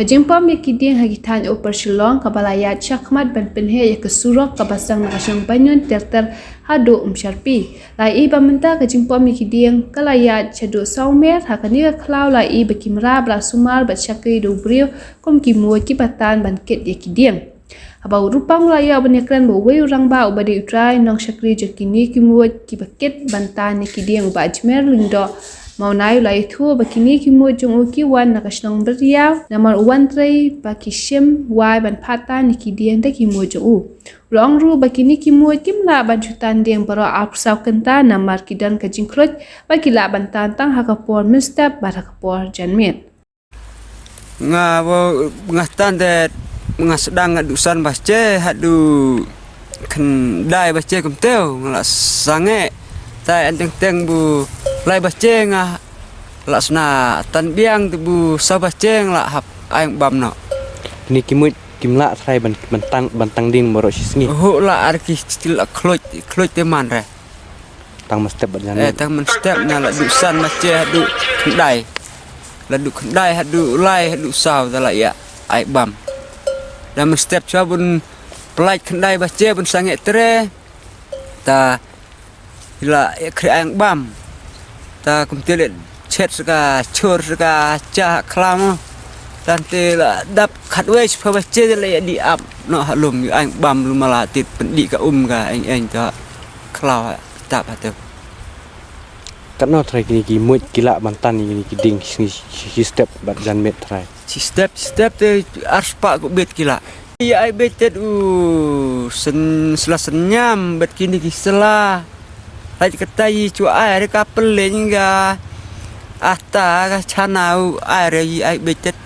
Jingpom ya kiding hagitan upar Shillong kabalayat syakmat ban penhe ya kesurok kabasang nakasang banyun terter hadu Sharpi. Lai bamenta ka jingpom ya kiding kalayat chadu saumer hakani ka klau lai bakimra bra sumar bat syakri do brio kom kimu kibatan ban ket ya kiding. Abau rupang laya abanyakran bo wei urang ba ubadi utrai nong syakri jakini kimu kibaket bantan ya kiding ba ajmer lindo Maunai lai thu bakini kimu jung uki wan nakasnong beriau namar uwan tray bakishim wai ban pata niki diang da kimu jung long ru bakini kimu kimla ban jutan diang baro apsau kenta namar kidan kajing kroj bakila ban tantang hakapor mistap barakapor janmit nga bo ngatan de sedang adusan basce hadu kendai basce kumteu ngala sange tai enteng bu lai baceng laksana tan biang tu sabaceng la hap aing bam no ni kimla trai bantang ding moro sisngi ho la arki stil kloj teman re tang mestep berjalan tang mestep na la dusan mace du kendai la du kendai hadu lai hadu saw la ya aing bam dan mestep cabun pelaj kendai bace bun sange tre ta la kri aing bam ta kumtele chet saka chor saka cha klam tante la dap khatwe pa bache la di ap no halum ang bam lumala tit pendi ka ka eng ta klaw tap atu katno trai ki mut kila bantan ni kiding si step bat jan met trai si step te arspa ko bet kila ya ai betet senyam bet kini kisela lagi ketai cua air kapel hingga ata ka chanau air ai betet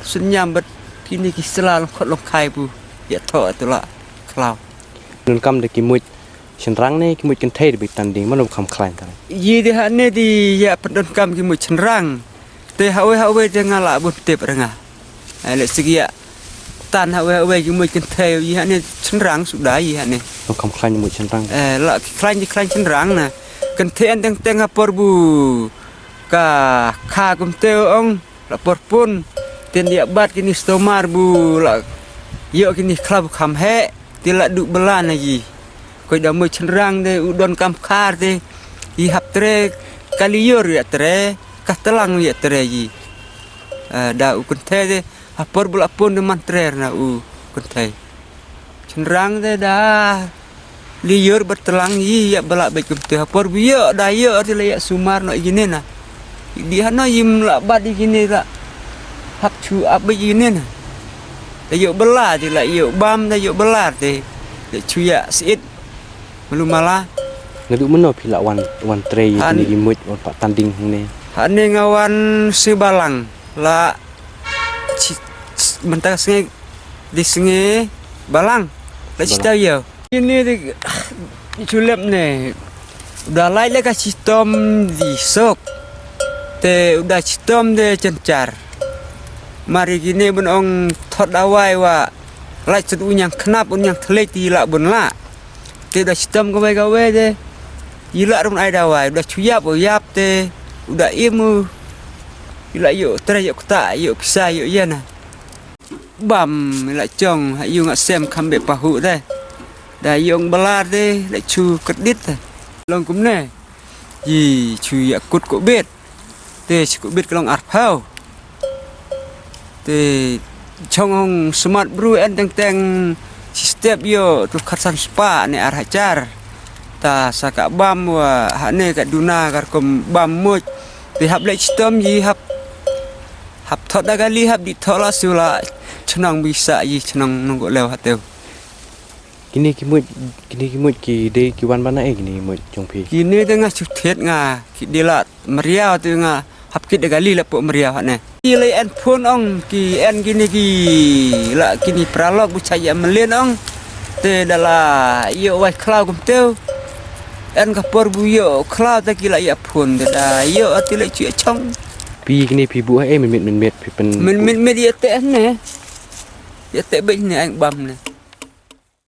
senyam bet kini kisela lokot lokai bu ya tho itulah klau nun kam de kimut senrang ne kimut kentai de tanding manum kam klain kan yi de hane di ya pendon kam kimut senrang te hawe jengala bu tep renga ale segi ya tan hawe kimut kentai yi hane senrang sudah yi hane kam klain mut senrang la klain senrang na kentai teng apor bu ka kum teu ong la porpun ten dia bat kini stomar bu la yo kini klab kham he tila du belan lagi koi da mo cenrang de udon kam khar de i hap tre kaliyor ya tre kastelang ya tre yi da u kunte de apor bula pun de mantrer na u kunte cenrang de da liyor bertelang yi ya bela baik kunte apor bu yo da yo tila ya sumar no gini na dia no yim la bat gini la hap chu ab begini na tayo bela je la yo bam tayo belar te chu ya sit belum malah ngadu meno pila wan tray ni kimut pak tanding ne hane ngawan sebalang la bentar sengi di sengi balang la cita yo ini di culep ne udah lai le ka sistem di sok te udah sistem de cencar mari gini bun ong thot dawai wa lai sud unyang kenap unyang teleti la bun la te udah sistem gawe de ila run ai dawai udah cuyap yap te udah imu ila yo tre yo kta yo kisa yo yana bam la chong yu nga sem kambe pahu de da yong belar de la chu kedit long kum ne yi chu ya kut ko bet te chu bet kelong arphau te chong smart bru en teng step yo tu khasan spa ne ar hajar ta saka bam wa hane ka duna kar kom bam moj te hab le sistem yi hab thot da gali hab di thola sula chnang bisa yi chnang nonggo lew hateu kini kimut ki de ki wan bana kini mut jongpi kini tengah cuthet nga ki dilat meriau tu nga hab kit da gali la po meriau ne ile en phun ong ki en gini ki la kini pralog bu chaya melen ong te dala yo wai klau kum teu en ka por bu yo klau ta ki la ya phun da yo atile chu chong pi kini pi bu min met pi pen min ya te ne ya te be ne ang bam ne